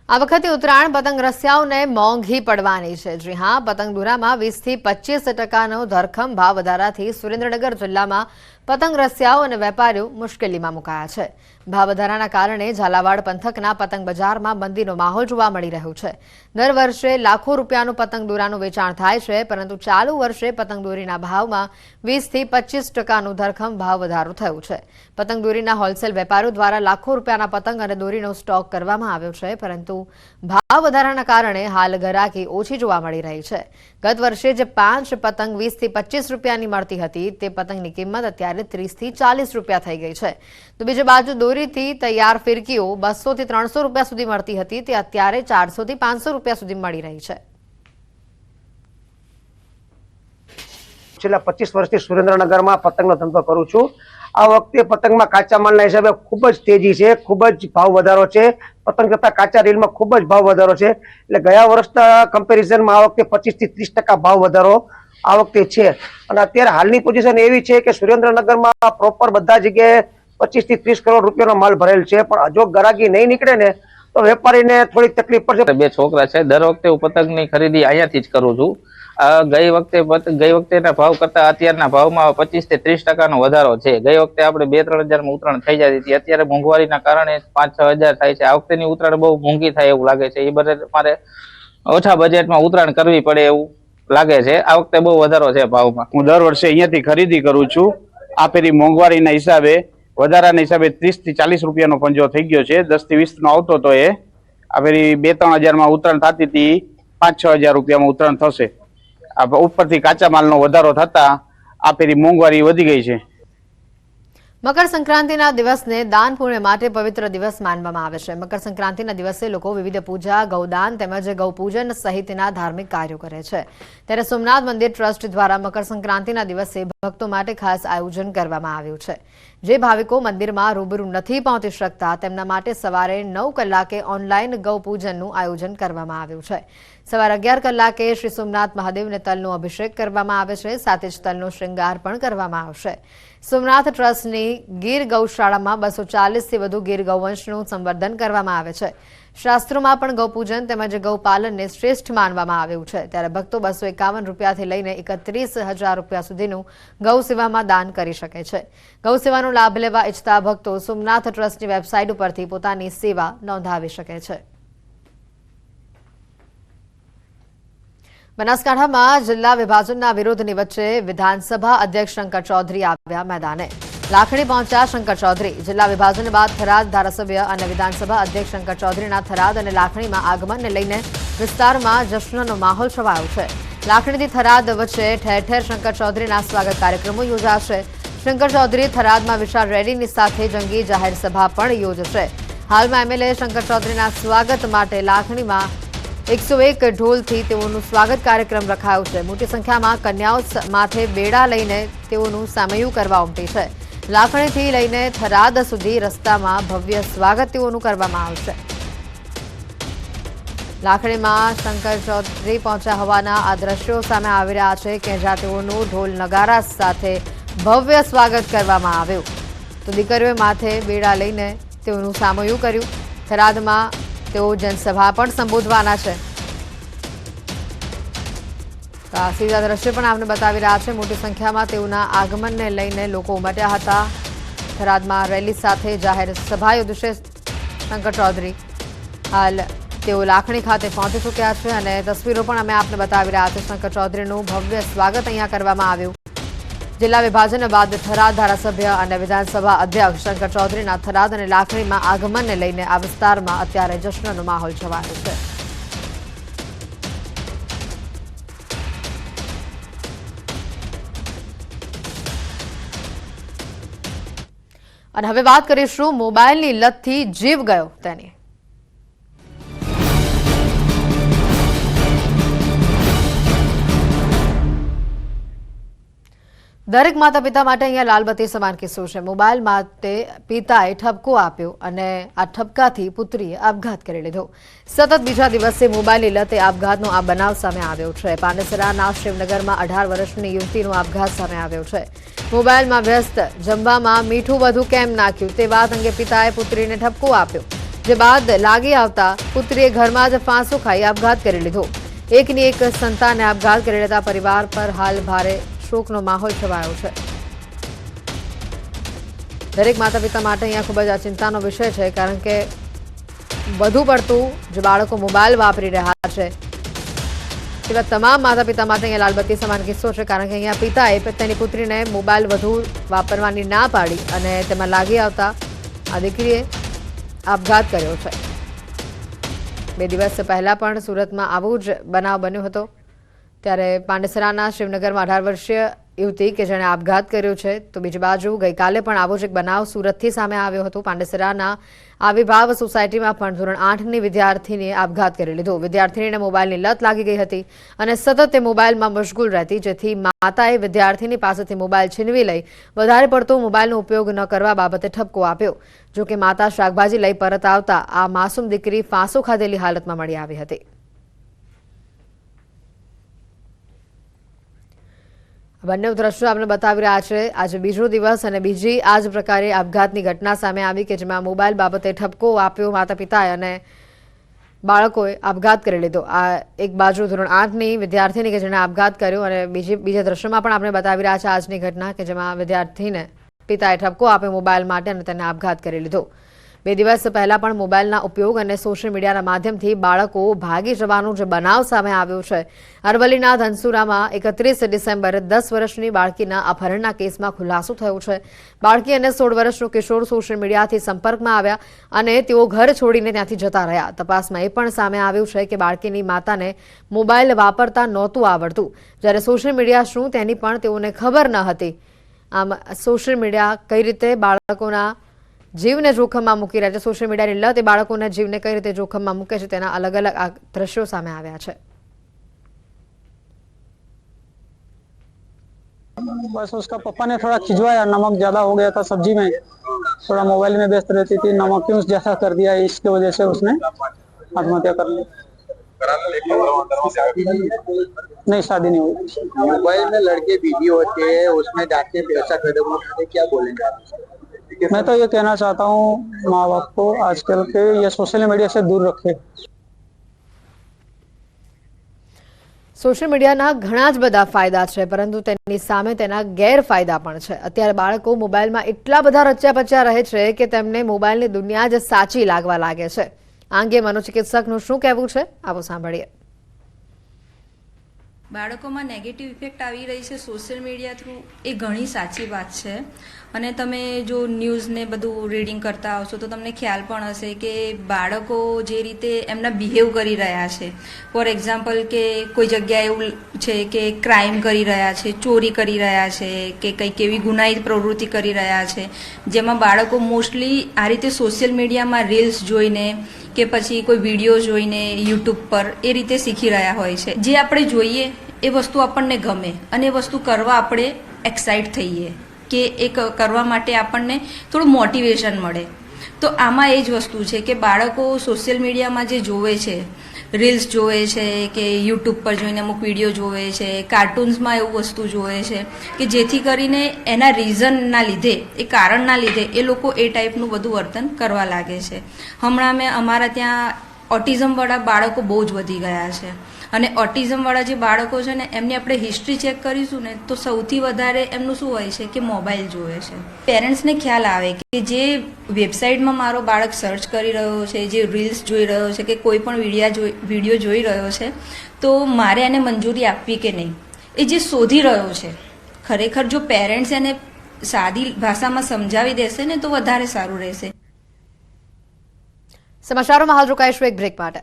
આ વખતે ઉત્તરાયણ પતંગ રસિયાઓને મોંઘી પડવાની છે। જી હા, પતંગ દોરામાં 20 થી 25% ધરખમ ભાવ વધારાથી સુરેન્દ્રનગર જિલ્લામાં પતંગ રસિયાઓ અને વેપારીઓ મુશ્કેલીમાં મુકાયા છે। ભાવ વધારાના કારણે ઝાલાવાડ પંથકના પતંગ બજારમાં મંદીનો માહોલ જોવા મળી રહ્યો છે। દર વર્ષે લાખો રૂપિયાનું પતંગ દોરાનું વેચાણ થાય છે, પરંતુ ચાલુ વર્ષે પતંગ દોરીના ભાવમાં 20 થી 25% ધરખમ ભાવ વધારો થયો છે। પતંગ દોરીના હોલસેલ વેપારીઓ દ્વારા લાખો રૂપિયાના પતંગ અને દોરીનો સ્ટોક કરવામાં આવ્યો છે, પરંતુ ભાવ વધારાના કારણે હાલ ગરાકી ઓછી જોવા મળી રહી છે। ગત વર્ષે જે 5 પતંગ 20 થી 25 રૂપિયાની મળતી હતી, તે પતંગની કિંમત અત્યારે 30 થી 40 રૂપિયા થઈ ગઈ છે। તો બીજી બાજુ દોરીથી તૈયાર ફિરકીઓ 200 થી 300 રૂપિયા સુધી મળતી હતી, તે અત્યારે 400 થી 500 રૂપિયા સુધી મળી રહી છે। છેલ્લા 25 વર્ષથી સુરેન્દ્રનગરમાં પતંગનો ધંધો કરું છું। આ વખતે પતંગમાં કાચા માલના હિસાબે ખૂબ જ તેજી છે, ખૂબ જ ભાવ વધારો છે। પતંગ કરતા કાચા રીલમાં ખૂબ જ ભાવ વધારો છે, એટલે ગયા વર્ષના કમ્પેરિઝનમાં આ વખતે 25 થી 30% ભાવ વધારો આ વખતે છે। અને અત્યારે હાલની પોઝિશન એવી છે કે સુરેન્દ્રનગરમાં પ્રોપર બધા જગ્યાએ 25 થી 30 કરોડ રૂપિયાનો માલ ભરેલ છે, પણ જો ગરાગી નહીં નીકળે ને તો વેપારીને થોડી તકલીફ પડશે। બે છોકરા છે, દર વખતે હું પતંગની ખરીદી અહીંયાથી જ કરું છું। ગઈ વખતેના ભાવ કરતા અત્યારના ભાવમાં 25 થી 30% વધારો છે। ગઈ વખતે આપણે 2-3 હજારમાં ઉત્તરાયણ થઈ જતી હતી, અત્યારે મોંઘવારીના કારણે 5-6 હજાર થાય છે। આ વખતેની ઉત્તરાયણ બહુ મોંઘી થાય એવું લાગે છે। એ બધે મારે ઓછા બજેટમાં ઉત્તરાયણ કરવી પડે એવું લાગે છે। આ વખતે બહુ વધારો છે ભાવમાં। હું દર વર્ષે અહીંયાથી ખરીદી કરું છું। આ ફેરી મોંઘવારીના હિસાબે વધારાના હિસાબે 30 થી 40 રૂપિયાનો પંજો થઈ ગયો છે। 10 થી 20 નો આવતો તો એ આ ફેરી 2-3 હજારમાં ઉત્તરાયણ થતી હતી, 5-6 હજાર રૂપિયામાં ઉત્તરાયણ થશે। આ ઉપરથી કાચા માલનો વધારો થતા આ ફેરી મોંઘવારી વધી ગઈ છે। મકર સંક્રાંતિના દિવસને દાન પુણ્ય માટે પવિત્ર દિવસ માનવામાં આવે છે। મકર સંક્રાંતિના દિવસે લોકો વિવિધ પૂજા, ગૌદાન તેમજ ગૌપૂજન સહિતના ધાર્મિક કાર્યો કરે છે। ત્યારે સોમનાથ મંદિર ટ્રસ્ટ દ્વારા મકર સંક્રાંતિના દિવસે ભક્તો માટે ખાસ આયોજન કરવામાં આવ્યું છે। જે ભાવિકો મંદિરમાં રૂબરૂ નથી પહોંચી શકતા, તેમના માટે સવારે 9 કલાકે ઓનલાઈન ગૌપૂજનનું આયોજન કરવામાં આવ્યું છે। સવારે 11 કલાકે શ્રી સોમનાથ મહાદેવને તલનો અભિષેક કરવામાં આવે છે, સાથે જ તલનો શ્રૃંગાર પણ કરવામાં આવશે। સોમનાથ ટ્રસ્ટની ગીર ગૌશાળામાં 240 થી વધુ ગીર ગૌવંશનું સંવર્ધન કરવામાં આવે છે। શાસ્ત્રોમાં પણ ગૌપૂજન તેમજ ગૌપાલનને શ્રેષ્ઠ માનવામાં આવ્યું છે। ત્યારે ભક્તો 251 રૂપિયાથી લઈને 31,000 રૂપિયા સુધીનું ગૌ સેવામાં દાન કરી શકે છે। ગૌ સેવાનો લાભ લેવા ઈચ્છતા ભક્તો સોમનાથ ટ્રસ્ટની વેબસાઇટ ઉપરથી પોતાની સેવા નોંધાવી શકે છે। બનાસકાંઠામાં જિલ્લા વિભાજનના વિરોધની વચ્ચે વિધાનસભા અધ્યક્ષ શંકર ચૌધરી આવ્યા મેદાને। લાખણી પહોંચ્યા શંકર ચૌધરી। જિલ્લા વિભાજન બાદ થરાદ ધારાસભ્ય અને વિધાનસભા અધ્યક્ષ શંકર ચૌધરીના થરાદ અને લાખણીમાં આગમનને લઈને વિસ્તારમાં જશ્નનો માહોલ છવાયો છે। લાખણીથી થરાદ વચ્ચે ઠેર ઠેર શંકર ચૌધરીના સ્વાગત કાર્યક્રમો યોજાશે। શંકર ચૌધરી થરાદમાં વિશાળ રેલીની સાથે જંગી જાહેર સભા પણ યોજશે। હાલમાં એમએલએ શંકર ચૌધરીના સ્વાગત માટે લાખણીમાં 101 ઢોલથી તેઓનું સ્વાગત કાર્યક્રમ રખાયો છે। મોટી સંખ્યામાં કન્યાઓ માથે બેડા લઈને તેઓનું સામૈયું કરવા ઉમટી છે। લાખણીથી લઈને થરાદ સુધી રસ્તામાં ભવ્ય સ્વાગત તેઓનું કરવામાં આવશે। લાખણીમાં શંકર ચૌધરી પહોંચ્યા હોવાના આ દ્રશ્યો સામે આવી રહ્યા છે કે જ્યાં તેઓનું ઢોલ નગારા સાથે ભવ્ય સ્વાગત કરવામાં આવ્યું। તો દીકરીઓએ માથે બેડા લઈને તેઓનું સામૈયું કર્યું। થરાદમાં તેઓ જનસભા પણ સંબોધવાના છે। આ સીધા દ્રશ્ય પણ આપને બતાવી રહ્યા છે। મોટી સંખ્યામાં તેઓના આગમનને લઈને લોકો ઉમટ્યા હતા। થરાદમાં રેલી સાથે જાહેર સભા યોજશે શંકર ચૌધરી। હાલ તેઓ લાખણી ખાતે પહોંચી ચૂક્યા છે અને તસવીરો પણ અમે આપને બતાવી રહ્યા છે। શંકર ચૌધરીનું ભવ્ય સ્વાગત અહીંયા કરવામાં આવ્યું। જિલ્લા વિભાજન બાદ થરાદ ધારાસભ્ય અને વિધાનસભા અધ્યક્ષ શંકર ચૌધરીના થરાદ અને લાખણીમાં આગમનને લઈને આ વિસ્તારમાં અત્યારે જશ્નનો માહોલ છવાયો છે। અને હવે વાત કરીશું મોબાઈલની લતથી જીવ ગયો તેની। દરેક માતા પિતા માટે અહીંયા લાલબત્તી સમાન કિસ્સો છે। મોબાઈલ માટે પિતાએ ઠપકો આપ્યો અને આ ઠપકાથી પુત્રીએ આપઘાત કરી લીધો। સતત બીજા દિવસે મોબાઈલની લતે આપઘાતનો આ બનાવ સામે આવ્યો છે। પાંડેસરાના શિવનગરમાં 18 વર્ષની યુવતીનો આપઘાત સામે આવ્યો છે। મોબાઈલમાં વ્યસ્ત જમવામાં મીઠું વધુ કેમ નાખ્યું તે વાત અંગે પિતાએ પુત્રીને ઠપકો આપ્યો। જે બાદ લાગી આવતા પુત્રીએ ઘરમાં જ ફાંસો ખાઈ આપઘાત કરી લીધો. એકની એક સંતાને આપઘાત કરી લેતા પરિવાર પર હાલ ભારે શોકનો માહોલ છવાયો છે. દરેક માતા પિતા માટે અહીંયા ખૂબ જ આ ચિંતાનો વિષય છે, કારણ કે વધુ પડતું જે બાળકો મોબાઈલ વાપરી રહ્યા છે એવા તમામ માતા પિતા માટે અહીંયા લાલબત્તી સમાન કિસ્સો છે, કારણ કે અહીંયા પિતાએ તેની પુત્રીને મોબાઈલ વધુ વાપરવાની ના પાડી અને તેમાં લાગી આવતા આ દીકરીએ આપઘાત કર્યો છે. 2 દિવસ પહેલા પણ સુરતમાં આવું જ બનાવ બન્યો હતો. ત્યારે પાંડેસરાના શિવનગરમાં 18 વર્ષીય યુવતી કે જેણે આપઘાત કર્યો છે, તો બીજી બાજુ ગઈકાલે પણ આવો જ એક બનાવ સુરતથી સામે આવ્યો હતો. પાંડેસરાના આવિર્ભાવ સોસાયટીમાં પણ ધોરણ 8ની વિદ્યાર્થીનીએ આપઘાત કરી લીધો. વિદ્યાર્થીનીને મોબાઈલની લત લાગી ગઈ હતી અને સતત તે મોબાઈલમાં મશગુલ રહેતી, જેથી માતાએ વિદ્યાર્થીની પાસેથી મોબાઈલ છીનવી લઈ વધારે પડતો મોબાઈલનો ઉપયોગ ન કરવા બાબતે ઠપકો આપ્યો. જોકે માતા શાકભાજી લઈ પરત આવતા આ માસૂમ દીકરી ફાંસો ખાધેલી હાલતમાં મળી આવી હતી. બંને દ્રશ્યો આપણે બતાવી રહ્યા છે. આજે બીજો દિવસ અને બીજી આ જ પ્રકારે આપઘાતની ઘટના સામે આવી કે જેમાં મોબાઈલ બાબતે ઠપકો આપ્યો માતા પિતાએ અને બાળકોએ આપઘાત કરી લીધો. આ એક બાજુ ધોરણ 8ની વિદ્યાર્થીની કે જેણે આપઘાત કર્યો અને બીજા દ્રશ્યોમાં પણ આપણે બતાવી રહ્યા છે આજની ઘટના કે જેમાં વિદ્યાર્થીને પિતાએ ઠપકો આપ્યો મોબાઈલ માટે અને તેને આપઘાત કરી લીધો. 2 દિવસ પહેલા પણ મોબાઈલના ઉપયોગ અને સોશિયલ મીડિયાના માધ્યમથી બાળકો ભાગી જવાનો જે બનાવ સામે આવ્યો છે. અરવલ્લીના ધનસુરામાં 31 ડિસેમ્બરે 10 વર્ષની બાળકીના અપહરણના કેસમાં ખુલાસો થયો છે. બાળકી અને 16 વર્ષનો કિશોર સોશિયલ મીડિયાથી સંપર્કમાં આવ્યા અને તેઓ ઘર છોડીને ત્યાંથી જતા રહ્યા. તપાસમાં એ પણ સામે આવ્યું છે કે બાળકીની માતાને મોબાઈલ વાપરતા નહોતું આવડતું, જ્યારે સોશિયલ મીડિયા શું તેની પણ તેઓને ખબર ન હતી. આમ સોશિયલ મીડિયા કઈ રીતે બાળકોના જીવને જોખમમાં મૂકી રહ્યા છે, સોશિયલ મીડિયાની લત એ બાળકોના જીવને કઈ રીતે જોખમમાં મૂકે છે, તેના અલગ અલગ આ દ્રશ્યો સામે આવ્યા છે. बस उसका पप्पा ने थोड़ा खिंचवाया, नमक ज्यादा हो गया था सब्जी में, थोड़ा मोबाइल में व्यस्त रहती थी, नमक क्यों ज्यादा कर दिया, इसकी वजह से उसने आत्महत्या कर ली. नहीं, शादी नहीं हुई. मोबाइल में लड़के वीडियो होते हैं, उसमें जाके पैसा कदम उठाते, क्या बोलेंगे आप? मैं तो ये कहना चाहता हूँ माँ बाप को आजकल के ये सोशल मीडिया से दूर रखे. સોશિયલ મીડિયાના ઘણા જ બધા ફાયદા છે, પરંતુ તેની સામે તેના ગેરફાયદા પણ છે. અત્યારે બાળકો મોબાઈલમાં એટલા બધા રચ્યા પચ્યા રહે છે કે તેમને મોબાઈલની દુનિયા જ સાચી લાગવા લાગે છે. આ અંગે મનોચિકિત્સકનું શું કહેવું છે, આવો સાંભળીએ. બાળકોમાં નેગેટિવ ઇફેક્ટ આવી રહી છે સોશિયલ મીડિયા થ્રુ, એ ઘણી સાચી વાત છે. અને તમે જો ન્યૂઝને બધું રીડિંગ કરતા આવશો તો તમને ખ્યાલ પણ હશે કે બાળકો જે રીતે એમના બિહેવ કરી રહ્યા છે, ફોર એક્ઝામ્પલ કે કોઈ જગ્યાએ એવું છે કે ક્રાઇમ કરી રહ્યા છે, ચોરી કરી રહ્યા છે કે કંઈક એવી ગુનાહિત પ્રવૃત્તિ કરી રહ્યા છે, જેમાં બાળકો મોસ્ટલી આ રીતે સોશિયલ મીડિયામાં રીલ્સ જોઈને કે પછી કોઈ વિડીયો જોઈને યુટ્યુબ પર એ રીતે શીખી રહ્યા હોય છે. જે આપણે જોઈએ એ વસ્તુ આપણને ગમે અને એ વસ્તુ કરવા આપણે એક્સાઇટ થઈએ કે એ કરવા માટે આપણને થોડું મોટિવેશન મળે. તો આમાં એ જ વસ્તુ છે કે બાળકો સોશિયલ મીડિયામાં જે જોવે છે, રીલ્સ જોવે છે કે યુટ્યુબ પર જોઈને અમુક વિડીયો જોવે છે, કાર્ટૂન્સમાં એવું વસ્તુ જોવે છે કે જેથી કરીને એના રીઝનના લીધે, એ કારણના લીધે એ લોકો એ ટાઈપનું બધું વર્તન કરવા લાગે છે. હમણાં અમારા ત્યાં ઓટિઝમવાળા બાળકો બહુ જ વધી ગયા છે અને ઓટિઝમવાળા જે બાળકો છે ને એમની આપણે હિસ્ટ્રી ચેક કરીશું ને તો સૌથી વધારે એમનું શું હોય છે કે મોબાઈલ જોવે છે. પેરેન્ટ્સને ખ્યાલ આવે કે જે વેબસાઇટમાં મારો બાળક સર્ચ કરી રહ્યો છે, જે રીલ્સ જોઈ રહ્યો છે કે કોઈ પણ વિડીયો જોઈ રહ્યો છે, તો મારે એને મંજૂરી આપવી કે નહીં, એ જે શોધી રહ્યો છે, ખરેખર જો પેરેન્ટ્સ એને સાદી ભાષામાં સમજાવી દેશે ને તો વધારે સારું રહેશે. સમાચારોમાં હાલ રોકાઈશું એક બ્રેક માટે.